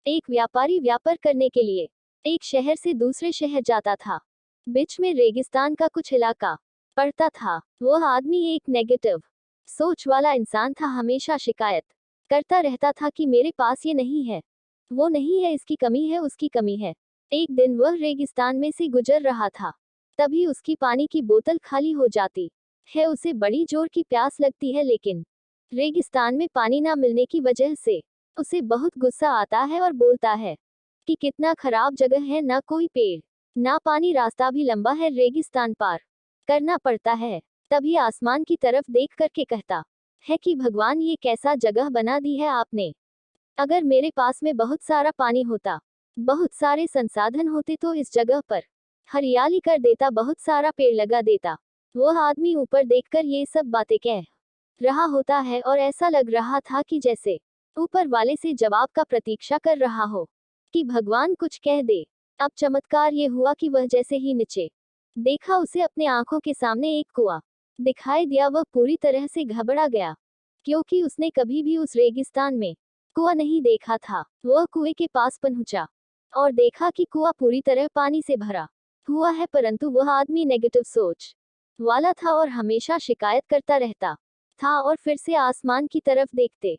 एक व्यापारी व्यापार करने के लिए एक शहर से दूसरे शहर जाता था। बीच में रेगिस्तान का कुछ इलाका पड़ता था। वह आदमी एक नेगेटिव सोच वाला इंसान था, हमेशा शिकायत करता रहता था कि मेरे पास ये नहीं है, वो नहीं है, इसकी कमी है, उसकी कमी है। एक दिन वह रेगिस्तान में से गुजर रहा था, तभी उसकी पानी की बोतल खाली हो जाती है। उसे बड़ी जोर की प्यास लगती है, लेकिन रेगिस्तान में पानी ना मिलने की वजह से उसे बहुत गुस्सा आता है और बोलता है कि कितना खराब जगह है, ना कोई पेड़ ना पानी, रास्ता भी लंबा है, रेगिस्तान पार करना पड़ता है। तभी आसमान की तरफ देख करके कहता है कि भगवान, ये कैसा जगह बना दी है आपने। अगर मेरे पास में बहुत सारा पानी होता, बहुत सारे संसाधन होते, तो इस जगह पर हरियाली कर देता, बहुत सारा पेड़ लगा देता। वह आदमी ऊपर देखकर ये सब बातें कह रहा होता है और ऐसा लग रहा था कि जैसे ऊपर वाले से जवाब का प्रतीक्षा कर रहा हो कि भगवान कुछ कह दे। अब चमत्कार ये हुआ कि वह जैसे ही नीचे देखा, उसे अपने आंखों के सामने एक कुआं दिखाई दिया। वह पूरी तरह से घबरा गया, क्योंकि उसने कभी भी उस रेगिस्तान में कुआं नहीं देखा था। वह कुएं के पास पहुंचा और देखा कि कुआं पूरी तरह पानी से भरा हुआ है, परंतु वह आदमी नेगेटिव सोच वाला था और हमेशा शिकायत करता रहता था। और फिर से आसमान की तरफ देखते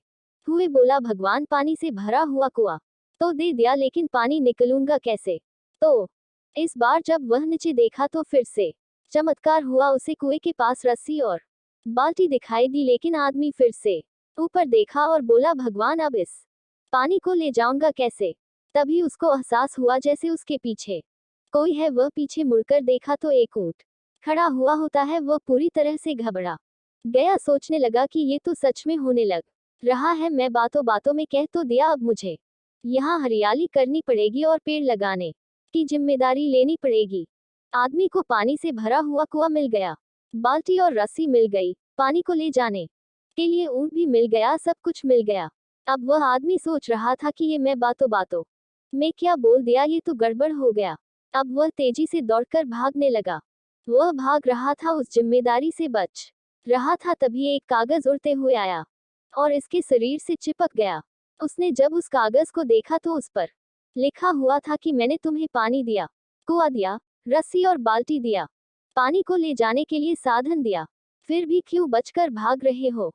हुए बोला, भगवान, पानी से भरा हुआ कुआं तो दे दिया, लेकिन पानी निकलूंगा कैसे। तो इस बार जब वह नीचे देखा तो फिर से चमत्कार हुआ। उसे कुएं के पास रस्सी और बाल्टी दिखाई दी, लेकिन आदमी फिर से ऊपर देखा और बोला, भगवान, अब इस पानी को ले जाऊंगा कैसे। तभी उसको एहसास हुआ जैसे उसके पीछे कोई है। वह पीछे मुड़कर देखा तो एक ऊंट खड़ा हुआ होता है। वह पूरी तरह से घबरा गया, सोचने लगा कि ये तो सच में होने लग रहा है। मैं बातों बातों में कह तो दिया, अब मुझे यहाँ हरियाली करनी पड़ेगी और पेड़ लगाने की जिम्मेदारी लेनी पड़ेगी। आदमी को पानी से भरा हुआ कुआं मिल गया, बाल्टी और रस्सी मिल गई, पानी को ले जाने के लिए ऊंट भी मिल गया, सब कुछ मिल गया। अब वह आदमी सोच रहा था कि ये मैं बातों बातों में क्या बोल दिया, ये तो गड़बड़ हो गया। अब वह तेजी से दौड़कर भागने लगा। वह भाग रहा था, उस जिम्मेदारी से बच रहा था। तभी एक कागज उड़ते हुए आया और इसके शरीर से चिपक गया। उसने जब उस कागज को देखा तो उस पर लिखा हुआ था कि मैंने तुम्हें पानी दिया, कुआं दिया, रस्सी और बाल्टी दिया, पानी को ले जाने के लिए साधन दिया, फिर भी क्यों बचकर भाग रहे हो।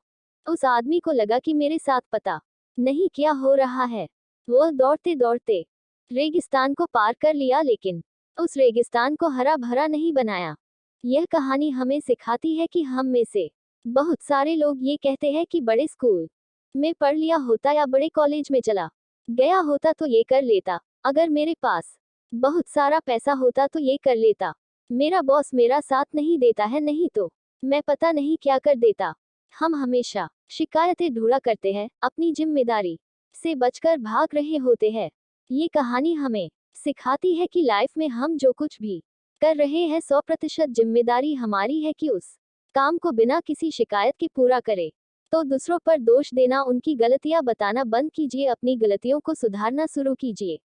उस आदमी को लगा कि मेरे साथ पता नहीं क्या हो रहा है। वह दौड़ते दौड़ते रेगिस्तान को पार कर लिया, लेकिन उस रेगिस्तान को हरा भरा नहीं बनाया। यह कहानी हमें सिखाती है कि हम में से बहुत सारे लोग ये कहते हैं कि बड़े स्कूल में पढ़ लिया होता या बड़े कॉलेज में चला गया होता तो ये कर लेता, अगर मेरे पास बहुत सारा पैसा होता तो ये कर लेता, मेरा बॉस मेरा साथ नहीं देता है, नहीं तो मैं पता नहीं क्या कर देता। हम हमेशा शिकायतें ढूंढा करते हैं, अपनी जिम्मेदारी से बचकर भाग रहे होते हैं। ये कहानी हमें सिखाती है कि लाइफ में हम जो कुछ भी कर रहे हैं 100% जिम्मेदारी हमारी है कि उस काम को बिना किसी शिकायत के पूरा करें। तो दूसरों पर दोष देना, उनकी गलतियां बताना बंद कीजिए, अपनी गलतियों को सुधारना शुरू कीजिए।